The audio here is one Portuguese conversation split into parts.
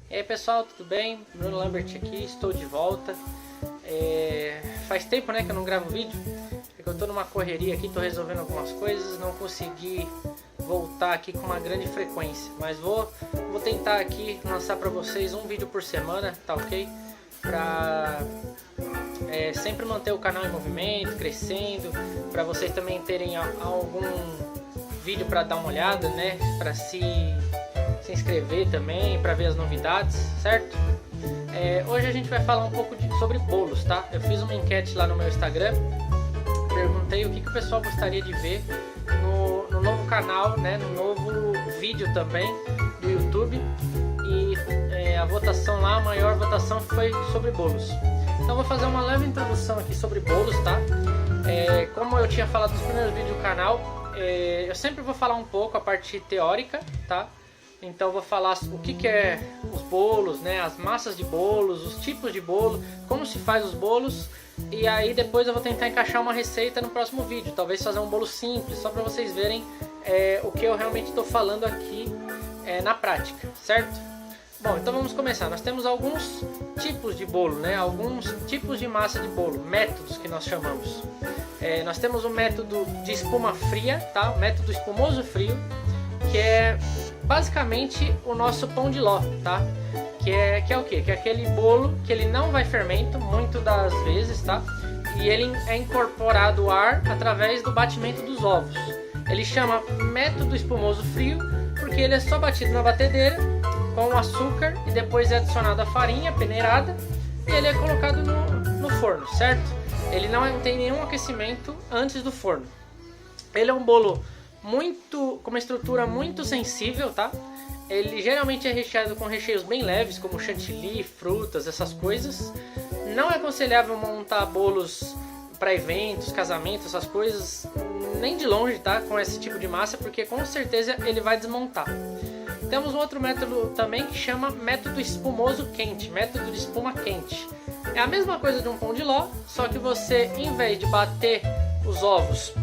E aí pessoal, tudo bem? Bruno Lambert aqui, estou de volta. Faz tempo, né, que eu não gravo vídeo, porque eu estou numa correria aqui, estou resolvendo algumas coisas, não consegui voltar aqui com uma grande frequência, mas vou tentar aqui lançar para vocês um vídeo por semana, tá ok? Para sempre manter o canal em movimento, crescendo, para vocês também terem algum vídeo para dar uma olhada, né, para se inscrever também, para ver as novidades, certo? Hoje a gente vai falar um pouco sobre bolos, tá? Eu fiz uma enquete lá no meu Instagram, perguntei o que o pessoal gostaria de ver no novo canal, né, no novo vídeo também do YouTube, e a votação lá, a maior votação foi sobre bolos. Então vou fazer uma leve introdução aqui sobre bolos, tá? Como eu tinha falado nos primeiros vídeos do canal, eu sempre vou falar um pouco a parte teórica, tá? Então vou falar o que é os bolos, né, as massas de bolos, os tipos de bolo, como se faz os bolos, e aí depois eu vou tentar encaixar uma receita no próximo vídeo, talvez fazer um bolo simples, só para vocês verem o que eu realmente estou falando aqui na prática, certo? Bom, então vamos começar. Nós temos alguns tipos de bolo, né, alguns tipos de massa de bolo, métodos que nós chamamos. Nós temos o método de espuma fria, tá? O método espumoso frio, que é basicamente o nosso pão de ló, tá? Que é o quê? Que é aquele bolo que ele não vai fermento, muito das vezes, tá? E ele é incorporado ar através do batimento dos ovos. Ele chama método espumoso frio porque ele é só batido na batedeira com açúcar e depois é adicionado a farinha peneirada e ele é colocado no forno, certo? Ele não tem nenhum aquecimento antes do forno. Ele é um bolo com uma estrutura muito sensível, tá? Ele geralmente é recheado com recheios bem leves, como chantilly, frutas, essas coisas. Não é aconselhável montar bolos para eventos, casamentos, essas coisas, nem de longe, tá? Com esse tipo de massa, porque com certeza ele vai desmontar. Temos um outro método também que chama método espumoso quente, método de espuma quente. É a mesma coisa de um pão de ló, só que você, em vez de bater os ovos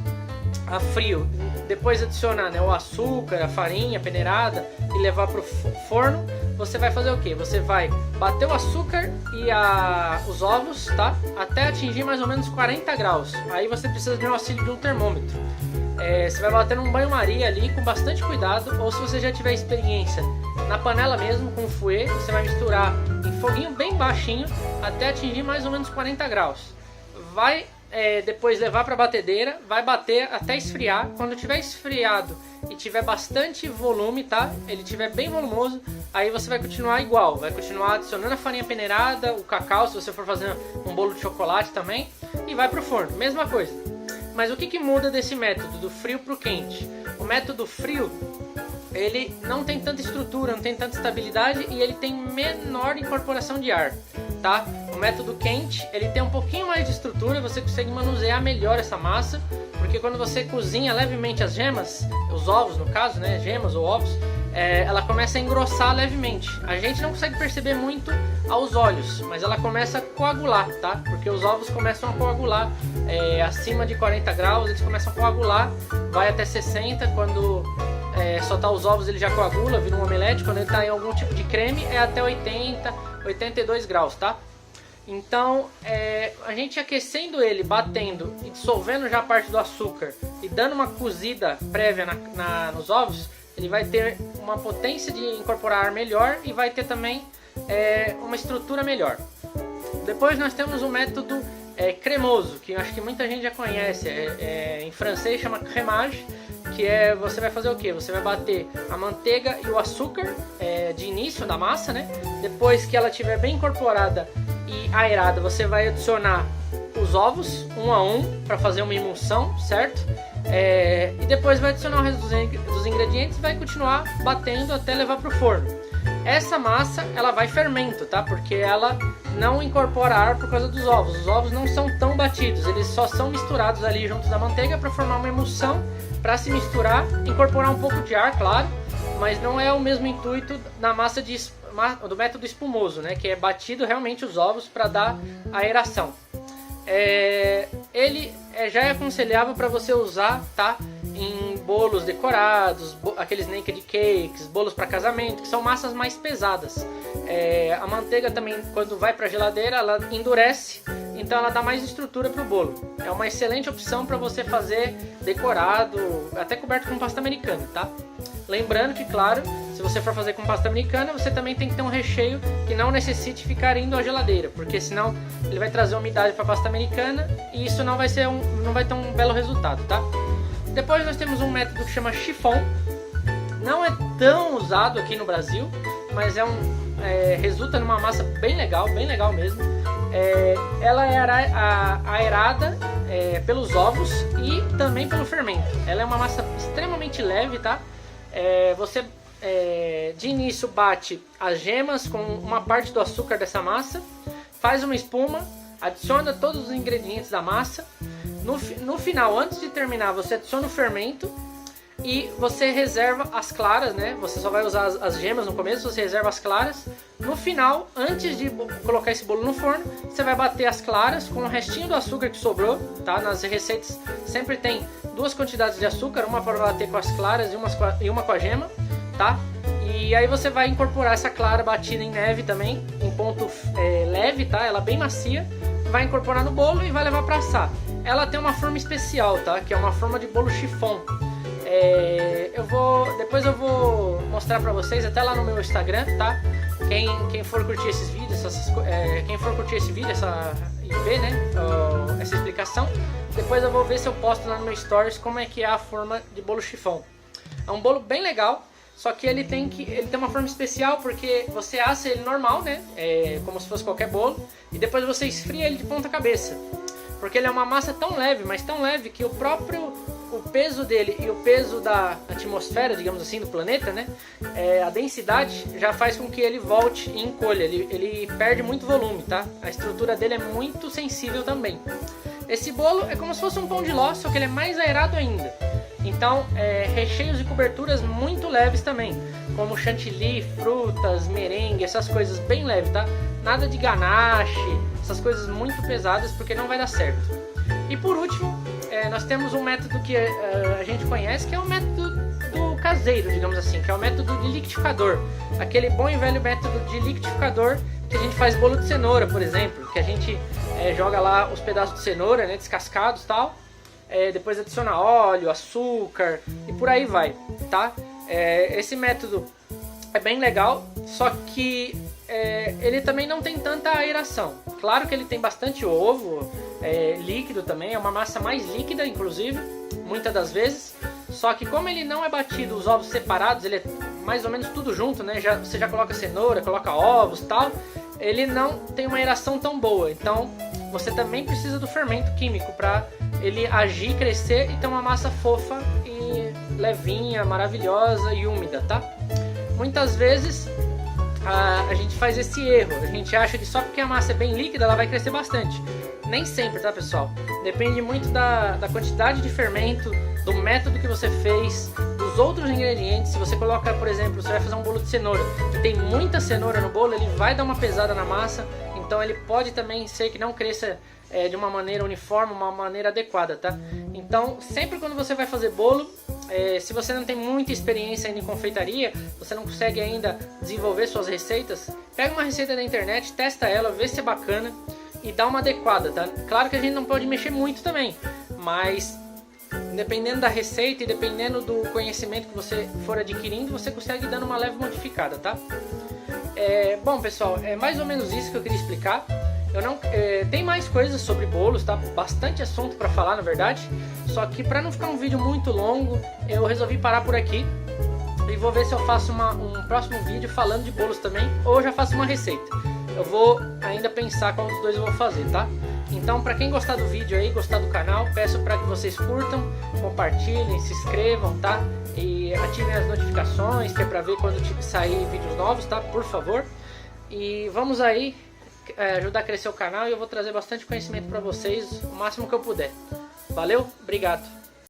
a frio, depois adicionar, né, o açúcar, a farinha peneirada e levar para o forno, você vai fazer o que? Você vai bater o açúcar e os ovos, tá? Até atingir mais ou menos 40 graus. Aí você precisa de um auxílio de um termômetro. Você vai bater num banho-maria ali com bastante cuidado, ou se você já tiver experiência na panela mesmo, com fouet, você vai misturar em foguinho bem baixinho até atingir mais ou menos 40 graus. Vai depois levar para a batedeira, vai bater até esfriar. Quando tiver esfriado e tiver bastante volume, tá? Ele tiver bem volumoso, aí você vai continuar igual, vai continuar adicionando a farinha peneirada, o cacau, se você for fazer um bolo de chocolate também, e vai para o forno, mesma coisa. Mas o que muda desse método, do frio para o quente? O método frio, ele não tem tanta estrutura, não tem tanta estabilidade e ele tem menor incorporação de ar, tá? O método quente, ele tem um pouquinho mais de estrutura, você consegue manusear melhor essa massa, porque quando você cozinha levemente as gemas, os ovos no caso, né, gemas ou ovos, ela começa a engrossar levemente. A gente não consegue perceber muito aos olhos, mas ela começa a coagular, tá? Porque os ovos começam a coagular acima de 40 graus, eles começam a coagular, vai até 60, quando soltar os ovos ele já coagula, vira um omelete. Quando ele está em algum tipo de creme é até 80, 82 graus, tá? Então a gente aquecendo ele, batendo e dissolvendo já a parte do açúcar e dando uma cozida prévia nos ovos, ele vai ter uma potência de incorporar ar melhor e vai ter também uma estrutura melhor. Depois nós temos o método cremoso, que eu acho que muita gente já conhece, em francês chama crémage, que você vai fazer o que? Você vai bater a manteiga e o açúcar de início da massa, né? Depois que ela estiver bem incorporada e aerada, você vai adicionar os ovos um a um para fazer uma emulsão, certo? E depois vai adicionar o resto dos ingredientes e vai continuar batendo até levar para o forno. Essa massa ela vai fermento, tá? Porque ela não incorpora ar por causa dos ovos. Os ovos não são tão batidos, eles só são misturados ali junto da manteiga para formar uma emulsão, para se misturar, incorporar um pouco de ar, claro, mas não é o mesmo intuito da massa do método espumoso, né? Que é batido realmente os ovos para dar aeração. Ele já é aconselhável para você usar, tá? em bolos decorados, aqueles naked cakes, bolos para casamento, que são massas mais pesadas. A manteiga também, quando vai para a geladeira, ela endurece, então ela dá mais estrutura para o bolo. É uma excelente opção para você fazer decorado, até coberto com pasta americana, tá? Lembrando que, claro, se você for fazer com pasta americana, você também tem que ter um recheio que não necessite ficar indo à geladeira, porque senão ele vai trazer umidade para a pasta americana e isso não vai ter um belo resultado, tá? Depois nós temos um método que chama chiffon. Não é tão usado aqui no Brasil, mas resulta numa massa bem legal mesmo. Ela é aerada pelos ovos e também pelo fermento. Ela é uma massa extremamente leve, tá? Você de início bate as gemas com uma parte do açúcar dessa massa, faz uma espuma, adiciona todos os ingredientes da massa. No final, antes de terminar, você adiciona o fermento e você reserva as claras, né? Você só vai usar as gemas no começo, você reserva as claras. No final, antes de colocar esse bolo no forno, você vai bater as claras com o restinho do açúcar que sobrou, tá? Nas receitas sempre tem duas quantidades de açúcar, uma para bater com as claras e uma com a gema, tá? E aí você vai incorporar essa clara batida em neve também, em ponto leve, tá? Ela bem macia, vai incorporar no bolo e vai levar para assar. Ela tem uma forma especial, tá? Que é uma forma de bolo chiffon. Depois eu vou mostrar pra vocês até lá no meu Instagram, tá? Quem for curtir esses vídeos, quem for curtir esse vídeo e ver, né, essa explicação, depois eu vou ver se eu posto lá no meu stories como é que é a forma de bolo chiffon. É um bolo bem legal, só que ele tem uma forma especial porque você assa ele normal, né? Como se fosse qualquer bolo, e depois você esfria ele de ponta cabeça. Porque ele é uma massa tão leve, mas tão leve que o peso dele e o peso da atmosfera, digamos assim, do planeta, né? A densidade já faz com que ele volte e encolha, ele perde muito volume, tá? A estrutura dele é muito sensível também. Esse bolo é como se fosse um pão de ló, só que ele é mais aerado ainda. Então, recheios e coberturas muito leves também, como chantilly, frutas, merengue, essas coisas bem leves, tá? Nada de ganache, essas coisas muito pesadas, porque não vai dar certo. E por último, nós temos um método que a gente conhece, que é o método do caseiro, digamos assim, que é o método de liquidificador. Aquele bom e velho método de liquidificador que a gente faz bolo de cenoura, por exemplo, que a gente joga lá os pedaços de cenoura, né, descascados e tal, depois adiciona óleo, açúcar e por aí vai, tá? Esse método é bem legal, só que ele também não tem tanta aeração. Claro que ele tem bastante ovo, líquido também, é uma massa mais líquida, inclusive, muitas das vezes. Só que como ele não é batido os ovos separados, ele é mais ou menos tudo junto, né? Você já coloca cenoura, coloca ovos e tal, ele não tem uma aeração tão boa. Então você também precisa do fermento químico para ele agir, crescer e ter uma massa fofa e levinha, maravilhosa e úmida, tá? Muitas vezes a gente faz esse erro, a gente acha que só porque a massa é bem líquida ela vai crescer bastante. Nem sempre, tá, pessoal? Depende muito da quantidade de fermento, do método que você fez, dos outros ingredientes. Se você coloca, por exemplo, você vai fazer um bolo de cenoura e tem muita cenoura no bolo, ele vai dar uma pesada na massa, então ele pode também ser que não cresça de uma maneira uniforme, uma maneira adequada, tá? Então, sempre quando você vai fazer bolo, se você não tem muita experiência ainda em confeitaria, você não consegue ainda desenvolver suas receitas, pega uma receita da internet, testa ela, vê se é bacana e dá uma adequada, tá? Claro que a gente não pode mexer muito também, mas dependendo da receita e dependendo do conhecimento que você for adquirindo, você consegue ir dando uma leve modificada, tá? Bom, pessoal, é mais ou menos isso que eu queria explicar. Tem mais coisas sobre bolos, tá? Bastante assunto para falar, na verdade. Só que para não ficar um vídeo muito longo, eu resolvi parar por aqui. E vou ver se eu faço um próximo vídeo falando de bolos também, ou já faço uma receita. Eu vou ainda pensar qual dos dois eu vou fazer, tá? Então, para quem gostar do vídeo aí, gostar do canal, peço para que vocês curtam, compartilhem, se inscrevam, tá? E ativem as notificações, que é para ver quando sair vídeos novos, tá? Por favor. E vamos aí ajudar a crescer o canal e eu vou trazer bastante conhecimento para vocês o máximo que eu puder. Valeu, obrigado!